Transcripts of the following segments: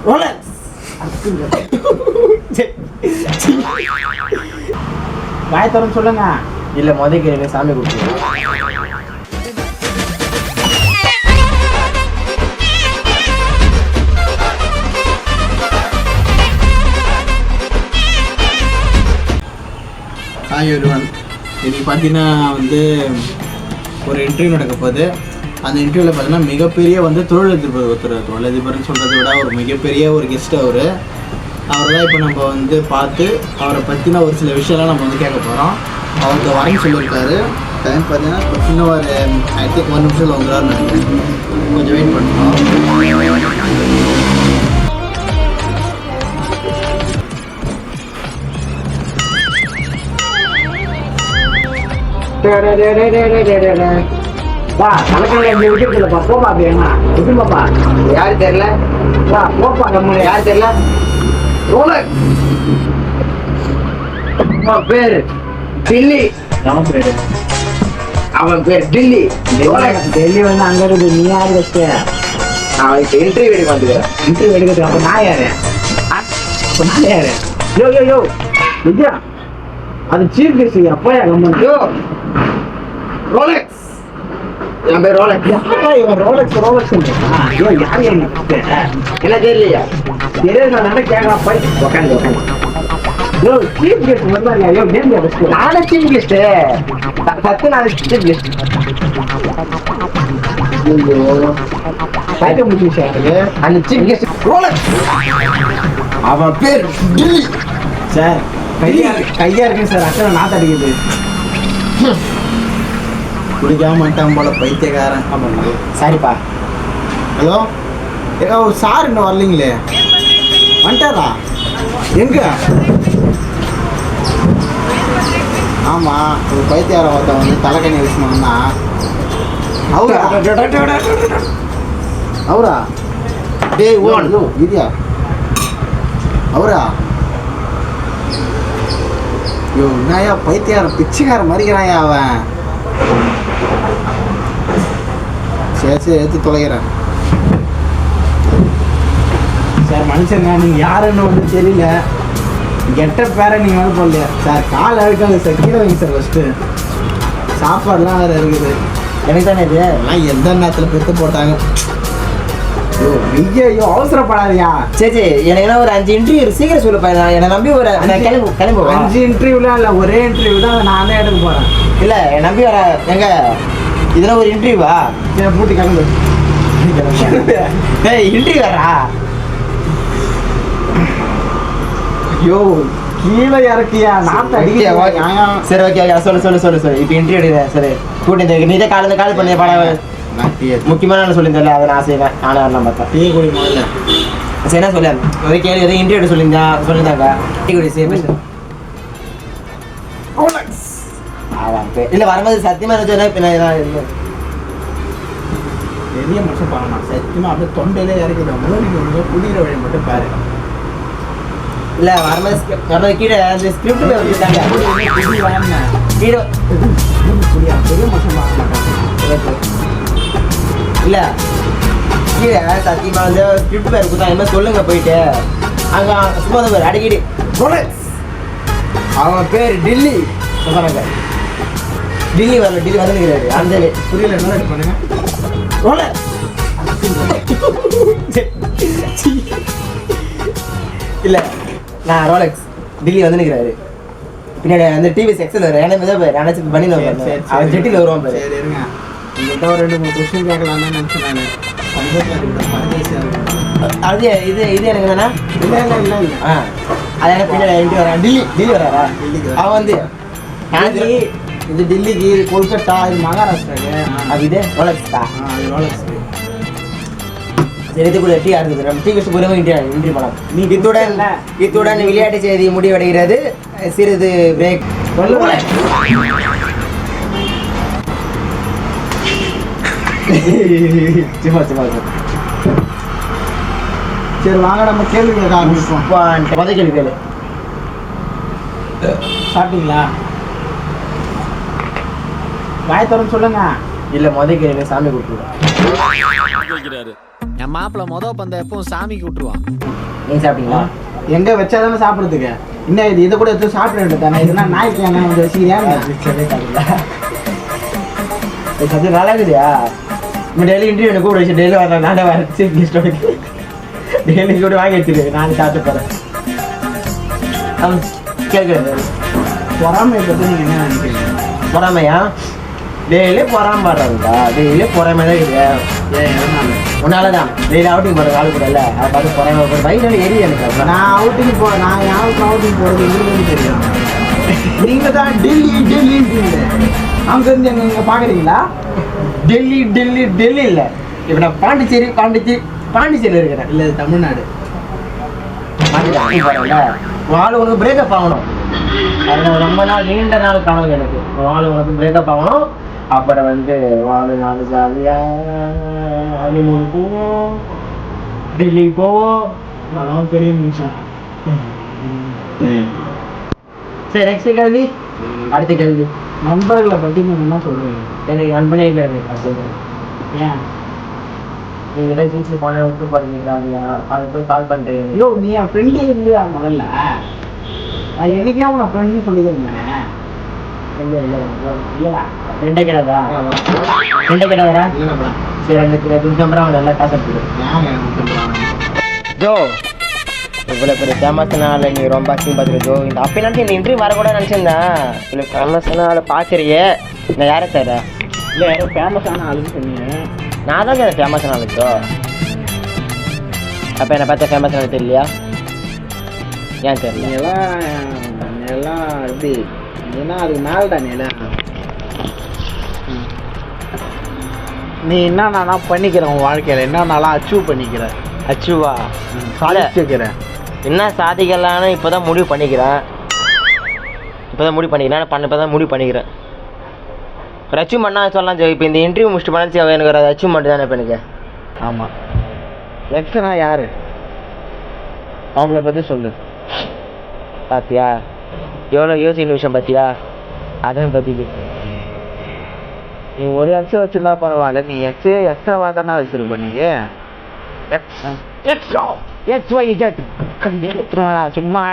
Rolex. வாய் திறந்து சொல்லுங்க. இல்ல முதல்ல சாமி கூப்பிட்டு. Hi everyone. இன்னைக்கு பார்த்தீங்கன்னா ஒரு இன்டர்வியூ நடக்க போகுது. அந்த இன்டர்வியூவில் பார்த்தீங்கன்னா மிகப்பெரிய தொழிலதிபர் தொழிலதிபர்னு சொல்கிறத விட ஒரு மிகப்பெரிய ஒரு கெஸ்ட் அவர் தான் இப்போ நம்ம பார்த்து அவரை பற்றின ஒரு சில விஷயம்லாம் நம்ம கேட்க போகிறோம். அவருக்கு வரேன்னு சொல்லியிருக்காரு. டைம் பார்த்தீங்கன்னா சின்ன ஒரு ஐ திங்க் 1 நிமிஷத்தில் வந்துடுவார்னு நினைக்கிறேன். கொஞ்சம் வெயிட் பண்ணுறோம். யாரு தெரியல யாரு தெரியல பேரு டில்லி. அவன் பேர் டில்லி. டெல்லி அங்க இருக்கு. நீ யாரு வச்சு அவன் இப்ப இன்டர்வியூ எடுக்க வந்துக்கிறேன். இன்டர்வியூ எடுக்கிறது. அப்ப நான் யாரு? யோ யோ யோ விஜயா, அது சீஃப் கெஸ்ட். அப்பா கம்பெனி. யோ ரோலெக்ஸ். என் பேர் ரோலெக்ஸ். ரோலெக்ஸ் ரோலெக்ஸ் யார் என்ன தெரியலையா? தெரியாது. கேட்கலாம். போய் உட்காந்து யோ சீஃப் கெஸ்ட் வந்தாங்க. யோ நேம் நானே சீஃப் கெஸ்ட். சத்து நான் சீஃப் கெஸ்ட். கேட்க முடியும். அந்த சீஃப் கெஸ்ட் ரோலெக்ஸ். அவன் பேர் டில்லி. சார் கையா இருக்கு சார். அக்கறை நாத்து அடிக்குது. குடிக்காம மாட்டான் போல பைத்தியக்காரன். ஆமாம் சரிப்பா. ஹலோ ஏக்கா, ஒரு சார் இன்னும் வரலீங்களே. வந்துட்டாரா? எங்க? ஆமாம், ஒரு பைத்தியாரம் ஒருத்தன் தலைக்கணி விஷயம்னா அவரா டே ஓன் இதுயா அவரா? யோ என்னயா பைத்தியாரம் பிச்சைக்காரன் மறிக்கிறாயா அவன். சரி எடுத்து தொலைகிறேன் சார். மனுஷங்க நீங்கள் யாருன்னு தெரியல. கெட்ட பேரை நீங்கள் போடலையா சார்? கால் அழுக்காங்க சார். கீழே வைங்க சார். ஃபஸ்ட்டு சாப்பாடுலாம் வேறு இருக்குது. எனக்கு தானே இது எல்லாம் எந்த நேரத்தில் பெற்று போட்டாங்க. ஐயோ அவசரப்படாதியா. சரி எனக்கு ஒரு 5 இன்டர்வியூ சீக்கிரம் சொல்லுப்பா. என்னை நம்பி ஒரு கிளம்பு 5 இன்டர்வியூலாம் இல்லை, ஒரே இன்டர்வியூ தான். நானே எடுக்க போகிறேன். இல்லை என் நம்பி வர எங்க இதெல்லாம் ஒரு இன்டர்வியூவா? சரி பூட்டி கிளம்பு. ஏய் இன்டர்வியூ வரா? ஐயோ கீழே இறக்கியா நாத்த அடிக்க. சரி ஓகே சொல்லு இப்போ இன்டர்வியூ எடுக்கிறேன். சரி கூட்டி நீ தான் கால் பண்ணி படம் முக்கியமான சொல்லியிருந்தேன். அதை நான் செய்வேன். நானே வரலாம் பார்த்தேன். டீ குடி முதல்ல. சரி என்ன சொல்ல ஒரே கேள்வி எதுவும் இன்டர்வியூ சொல்லியிருந்தாங்க. டீ குடி சரி. இல்லை வரும்போது சத்தியமாக என்ன பெரிய மனுஷன் பாருமா. சத்தியமாக அப்படியே தொண்டையிலே இறக்கிடும். மூலிகை குடிக்கிற வழி மட்டும் பாரு. இல்லை வரும்போது கீழே அந்த ஸ்கிரிப்ட் கீழே பெரிய மனுஷன் பார்க்க மாட்டாங்க. இல்லை கீழே சத்தியமாக ஸ்கிரிப்ட் பேர் கொடுத்தா என்ன சொல்லுங்க போயிட்டு அங்கே சும்மா பேர் அடிக்கடி ரோலெக்ஸ். அவன் பேர் டில்லி சொன்னாங்க. டில்லி வரல, டில்லி வந்துருக்கிறாரு. அந்த புரியல என்ன பண்ணுங்க. ரோலெக்ஸ் இல்லை நான் ரோலெக்ஸ் டில்லி வந்துருக்கிறாரு. பின்னாடி அந்த டிவி செக்ஷன் வரும். நினைச்சு பண்ணி அவன் ஜெட்டியில் வருவான் பேர். சரி இருங்க. உங்கள்கிட்ட ஒரு 2-3 கொஸ்டின் கேட்கலான்னு நினச்சேன் நான். அது இது எனக்கு தானே? இல்லை அது எனக்கு பின்னாடி வரான். டில்லி வராரா? அவன் இது டெல்லிக்கு, இது கொல்கட்டா, இது மகாராஷ்டிராக்கு. அது இது ரோலெக்ஸ் தான். அது ரோலெக்ஸ். சரி இது கூட டீ ஆடுது. நம்ம டீ கஷ்டம் போய் இன்ட்ரி பண்ணலாம். இத்துடன் விளையாட்டு செய்தி முடிவடைகிறது. சிறிது பிரேக். சரி வாங்க நம்ம கேள்வி கேட்க ஆரம்பிப்போம். முதல் கேள்வி கேளு. சாப்பிட்டீங்களா? வாய் திறந்து சொல்லுங்க. இல்லை முதல் கேள்வி சாமி கூப்பிட்டு என் மாப்பிள்ள மொதல் பந்த எப்பவும் சாமிக்கு விட்டுருவான். நீங்க சாப்பிட்டீங்களா? எங்க வச்சாதானே சாப்பிட்றதுக்கு. என்ன இது இதை கூட எடுத்து சாப்பிட வேண்டியதானே? இதுனா நாய்க்கு என்ன வந்து வச்சுக்கிறியா? சத்தியம் நல்லா இருக்குதுயா. நம்ம டெய்லி இன்டர்வியூ எனக்கு கூட வச்சு டெய்லி வரேன். நானே வரேன் சீஃப் கெஸ்ட் டெய்லி கூட வாங்கி வச்சிருக்கேன். நான் சாப்பிட்டு போகிறேன். கேட்குறது பொறாமை பற்றி நீங்கள் என்ன நினைக்கிறீங்க? பொறாமையா? டெய்லி பொறாம பாடுறாங்களா? டெய்லி பொறாமை தான் இல்லை. உன்னால தான் டெய்லி அவுட்டிங் போடுறது ஆள் கூட இல்லை. அதை பார்த்து பொறாமை போடுற வயிறு எரிய எனக்கு. நான் அவுட்டிங் நான் யாருக்கு அவுட்டிங் போகிறது எங்களுக்கு தெரியும். நீங்கள் தான் டெல்லி டெல்லின்றீங்க. அங்கேருந்து எங்கே பார்க்குறீங்களா? டெல்லி டெல்லி டெல்லி இல்லை. இப்போ நான் பாண்டிச்சேரியில் இருக்கிறேன். இல்லை தமிழ்நாடு. ஆளு உனக்கு பிரேக்கப் ஆகணும். அதில் ரொம்ப நாள் நீண்ட நாள் கனவு எனக்கு. ஆளு உனக்கு பிரேக்கப் ஆகணும். அப்புறம் வந்து வாழு நாலு ஜாலியாக ஹனிமூன் போவோம், டெல்லி போவோம். அதெல்லாம் பெரிய நிமிஷம். சரி நெக்ஸ்ட் கேள்வி. அடுத்த கேள்வி. நண்பர்களை பற்றி நீங்கள் என்ன சொல்கிறீங்க? எனக்கு நண்பனே இல்லை. ஏன் நீங்கள் ரிலேஷன்ஷிப் பண்ண விட்டு போகிறீங்களா? அது போய் கால் பண்ணுறீங்க. ஐயோ நீ என் ஃப்ரெண்டே இல்லையா? முதல்ல நான் எனக்கே உன ஃப்ரெண்டு சொல்லிக்கிறேன். இல்லையா ரெண்டே கிடையாதா? ரெண்டே கிடையாதா? சரி எனக்கு துணிச்சம்பரம் அவங்க நல்லா காசு எடுத்துடு. ஜோ இவ்வளோ பெரிய ஃபேமஸ்னால நீ ரொம்ப அசிங்க பார்த்துரு ஜோ. இந்த அப்போ நினச்சி இந்த இன்டர்வியூ வரக்கூட நினச்சிருந்தேன். இவ்வளோ ஃபேமஸ்னால பார்க்குறியே. நான் யாரை சார்? இல்லை யாரும் ஃபேமஸான ஆளுன்னு சொன்னீங்க. நான் தான் சார் ஃபேமஸான ஆளு ஜோ. அப்போ என்னை பார்த்தா ஃபேமஸான தெரியலையா? ஏன் தெரியல? எல்லாம் எப்படி ஏன்னா அதுக்கு மேலே தானே. நீ என்னென்னா பண்ணிக்கிற உன் வாழ்க்கையில் என்னென்னலாம் அச்சீவ் பண்ணிக்கிற? அச்சுவா சாதிச்சுக்கிறேன். என்ன சாதிக்கலான்னு இப்போ தான் முடிவு பண்ணிக்கிறேன். இப்போ தான் முடிவு பண்ணிக்கிறேன். ஒரு அச்சீவ்மெண்ட்னா சொல்லலாம் சார். இப்போ இந்த இன்டர்வியூ முடிச்சுட்டு பண்ணி எனக்கு ஒரு அச்சீவ்மெண்ட் தானே இப்போ எனக்கு. ஆமாம். எக்ஸ்னா யார்? அவங்கள பற்றி சொல்லு. பார்த்தியா எவ்வளோ யோசிக்கிற விஷயம் பார்த்தியா? அதான் பற்றி நீ ஒரு எக்ஸை வச்சுருந்தா பரவாயில்ல. நீ எக்ஸ்ட்ராவாக தானே வச்சுருப்ப. நீங்கள் சும்மா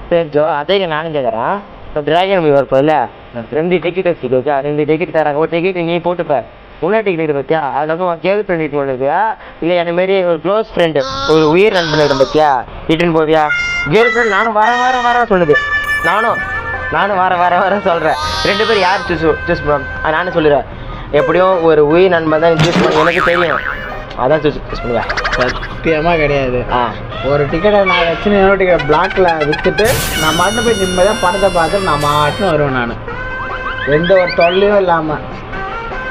சரி ஜோ. அதே நானும் கேட்குறேன். இப்போ டிராகன் மூவி வரப்போதில்ல, 2 டிக்கெட் வச்சுட்டு ஓகே. 2 டிக்கெட் தராங்க. ஒரு டிக்கெட் நீ போட்டுப்ப. உன்ன டிக்கெட் பார்த்தியா? அதுக்கப்புறம் கேர்ள் ஃப்ரெண்ட் போடுவியா? இல்லை அந்த மாரி ஒரு க்ளோஸ் ஃப்ரெண்டு ஒரு உயிர் நண்பன் பார்த்தியா இட்டுன்னு போவியா? கேர்ள் ஃப்ரெண்ட் நானும் வர சொல்லுது. நானும் வர சொல்கிறேன். 2 பேர் யார் சூஸ் பண்ணுவோம்? நானும் சொல்லிடுறேன். எப்படியும் ஒரு உயிர் நண்பன் தான் சூஸ் பண்ண எனக்கு தெரியும். அதான் சூஸ் பண்ணுவேன். சத்தியமாக கிடையாது. ஒரு டிக்கெட்டை நான் வச்சுன்னு இன்னொரு டிக்கெட் பிளாக்ல விற்றுட்டு நான் மட்டும் போய் நிம்மதியாக படத்தை பார்த்துட்டு நான் மாட்டுன்னு வருவேன். நான் எந்த ஒரு தொல்லையும் இல்லாமல்.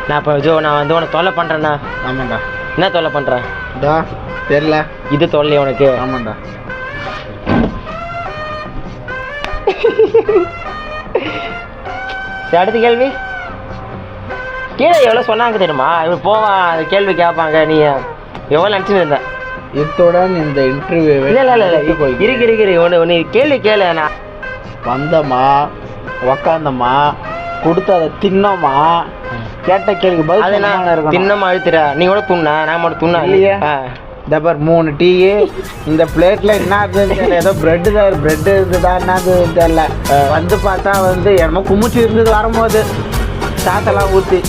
நான் இப்போ ஜோ நான் வந்து உனக்கு தொல்லை பண்ணுறேன்னா? ஆமாண்டா. என்ன தொல்லை பண்ணுறேன்? இதா தெரில. இது தொல்லை உனக்கு? ஆமாண்டா. சரி அடுத்த கேள்வி. கீழே எவ்வளோ சொன்னாங்க தெரியுமா? இப்போ போவான் கேள்வி கேட்பாங்க. நீ எவ்வளோ நினச்சின்னு இருந்தேன். இத்துடன் இந்த இன்டர்வியூ இருக்கு ஒன்று கேள்வி கேளு. நான் வந்தம்மா உக்காந்தம்மா கொடுத்து அதை தின்னோமா கேட்ட கேள்வி பதில். அது நான் தின்னமா அழுத்துற. நீ கூட துண்ணா? நான் மட்டும் துண்ணா இல்லையே. இந்த பார் 3 டீ இந்த பிளேட்டில் என்ன தெரியல. ஏதோ பிரெட்டு இருந்ததா என்னது தெரியல. வந்து பார்த்தா வந்து என்னமோ குமிச்சு இருந்தது. வரும்போது சாத்தெல்லாம் ஊற்றி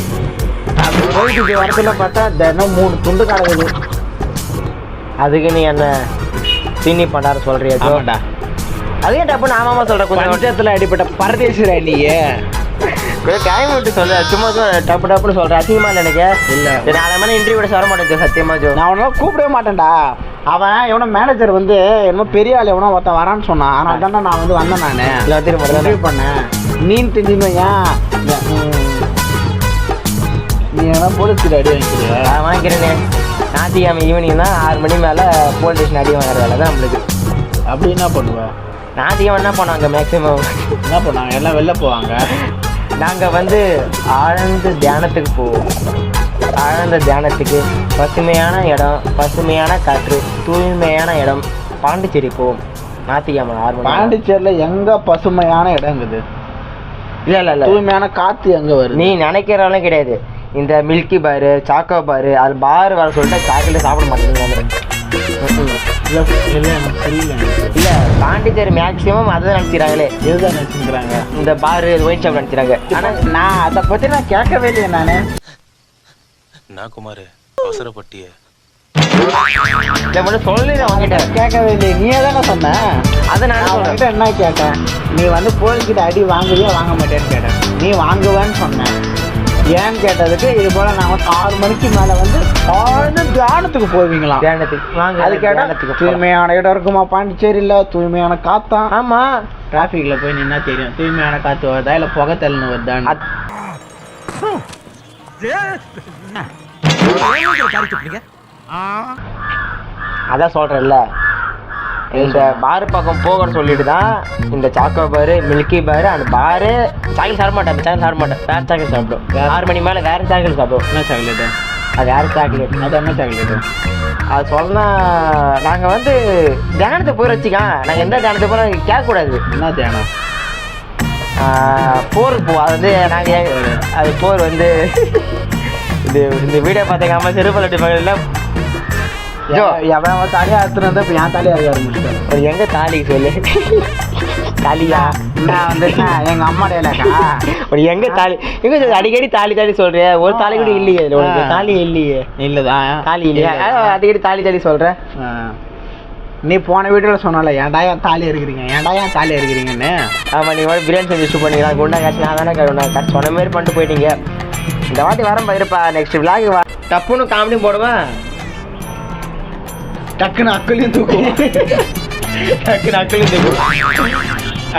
போயிட்டு வரத்துல பார்த்தா தினம் 3 துண்டு கிடக்குது. அதுக்கு நீ என்ன தின்னி பண்ணாரு சொல்றியா? ஆமாண்டா. அதே டப்பு நான் ஆமாமா சொல்கிறேன். கொஞ்சம் பஞ்சத்தில் அடிப்பட்ட பரதேசிடா நீயே. கொஞ்சம் டைம் விட்டு சொல்ல. சும்மா டப்புன்னு சொல்கிறேன். அதிகமாக இல்லை எனக்கு. இல்லை சரி அதை மாதிரி இன்டர்வியூ விட வர மாட்டேன் சத்தியமா ஜோ. நான் அவனால கூப்பிடவே மாட்டேன்டா. அவன் எவனோ மேனேஜர் வந்து என்னமோ பெரிய ஆள் எவனோ ஒருத்தன் வரான்னு சொன்னான். ஆனால் தானே நான் வந்து வந்தேன். நான் எல்லாத்தையும் இன்டர்வியூ பண்ணேன். மீன் திண்டின்னு நீ என்ன போலீஸ் அடி வாங்கிக்கிறியா? நான் வாங்கிக்கிறேனே. ஞாயிற்றுக்கிழமை ஈவினிங் தான் 6 மணி மேலே போலீஸ் ஸ்டேஷன் அடி வாங்குற வேலை தான் நம்மளுக்கு. அப்படி என்ன பண்ணுவேன்? ஞாயிற்றுக்கிழமை என்ன பண்ணுவாங்க? மேக்ஸிமம் என்ன பண்ணுவாங்க? எல்லாம் வெளில போவாங்க. நாங்கள் வந்து ஆழ்ந்த தியானத்துக்கு போவோம். ஆழ்ந்த தியானத்துக்கு பசுமையான இடம், பசுமையான காற்று, தூய்மையான இடம் பாண்டிச்சேரி போவோம். ஞாயிற்றுக்கிழமை 6 மணி. பாண்டிச்சேரியில் எங்கே பசுமையான இடம் இருக்குது? இல்லை தூய்மையான காற்று எங்கே வருது? நீ நினைக்கிறவங்களும் கிடையாது. இந்த மில்கி பாரு சாக்கோ பாரு அது பார் வர சொல்லிட்டு சாக்லேட் சாப்பிட மாட்டேங்குது. இல்லை எனக்கு புரியல. இல்லை பாண்டிச்சேரி மேக்ஸிமம் அதை நினைக்கிறாங்களே. இதுதான் நினச்சிக்கிறாங்க இந்த பாரு ஒயின் ஷாப் நினைக்கிறாங்க. ஆனால் நான் அதை பற்றி நான் கேட்கவே இல்லையே. நான் குமார் அவசரப்பட்டிய சொல்லு அவங்ககிட்ட கேட்கவே இல்லையே. நீயே தானே சொன்ன. அதை நான் அவங்ககிட்ட என்ன கேட்டேன், நீ வந்து போலீஸ்கிட்ட அடி வாங்குவியா வாங்க மாட்டேன்னு கேட்டேன். நீ வாங்குவேன்னு சொன்னேன். ஏன்னு கேட்டதுக்கு இது போல நாங்கள் 6 மணிக்கு மேலே வந்து தியானத்துக்கு போவீங்களாம். தியானத்துக்கு வாங்க. அது கேட்டால் தூய்மையான இடம் இருக்குமா பாண்டிச்சேரியில், தூய்மையான காத்தா. ஆமாம், டிராஃபிக்கில் போய் நின்னா தெரியும் தூய்மையான காற்று வருதா இல்லை புகை தள்ளுன்னு வருதான்னு. அதான் சொல்கிறேன்ல, இந்த பாரு பக்கம் போகணும்னு சொல்லிட்டு தான் இந்த சாக்கோ பாரு மில்கி பாரு அந்த பாரு சாக்லேட் சாப்பிட மாட்டேன். சாக்லேட் சாப்பிட மாட்டேன், வேறு சாக்லேட் சாப்பிடும். 6 மணி மேலே வேறு சாக்லேட் சாப்பிடுவோம். என்ன சாக்லேட்டு? அது வேறு சாக்லேட். அது என்ன சாக்லேட்டு? அது சொன்னால் நாங்கள் வந்து தியானத்தை போய் வச்சுக்கா. நாங்கள் எந்த தியானத்தை போய் கேட்கக்கூடாது. என்ன தியானம்? போருக்கு போ. அது வந்து நாங்கள் அது போர் வந்து இந்த வீடியோ பார்த்தீங்க அம்மா செருப்பலட்டி பக்கத்தில் எவன் தாலியாக அறுத்துனா இப்போ என் தாலியாக இருக்க ஆரம்பிச்சிட்டேன். ஒரு எங்கே தாலி சொல்லு. தாலியா நான் வந்து எங்கள் அம்மாடைய இல்லைக்கா ஒரு எங்கே தாலி எங்கே அடிக்கடி தாலி தாலி சொல்கிறேன். ஒரு தாலி கூட இல்லையே உனக்கு. தாலி இல்லையே. இல்லைதான் தாலி இல்லையா? அடிக்கடி தாலி தாலி சொல்கிறேன். நீ போன வீடியோவில் சொன்னால ஏன்டா ஏன் தாலி இருக்கிறீங்க, ஏன்டா ஏன் தாலி இருக்கிறீங்கன்னு. ஆமாம், நீங்கள் பிரியாணி செஞ்சு இஷ்யூ பண்ணிக்கலாம். குண்டா காசு நான் தானே கரெக்ட் சொன்ன மாதிரி பண்ணிட்டு போயிட்டீங்க. இந்த வாட்டி வரேன் பாருப்பா. நெக்ஸ்ட் விளாக் வா. டப்புன்னு காமெடி போடுவேன். டக்குன்னு அக்களையும் தூக்கும். டக்குன்னு அக்களையும் தூக்கும்.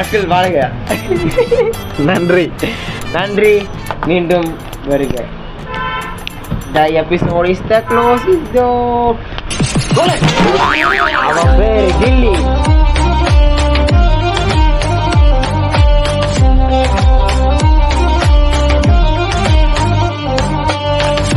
அக்கல் வாழுங்க. நன்றி நன்றி. மீண்டும் வருக. The episode is the closing door. அவன் பேரு கில்லி.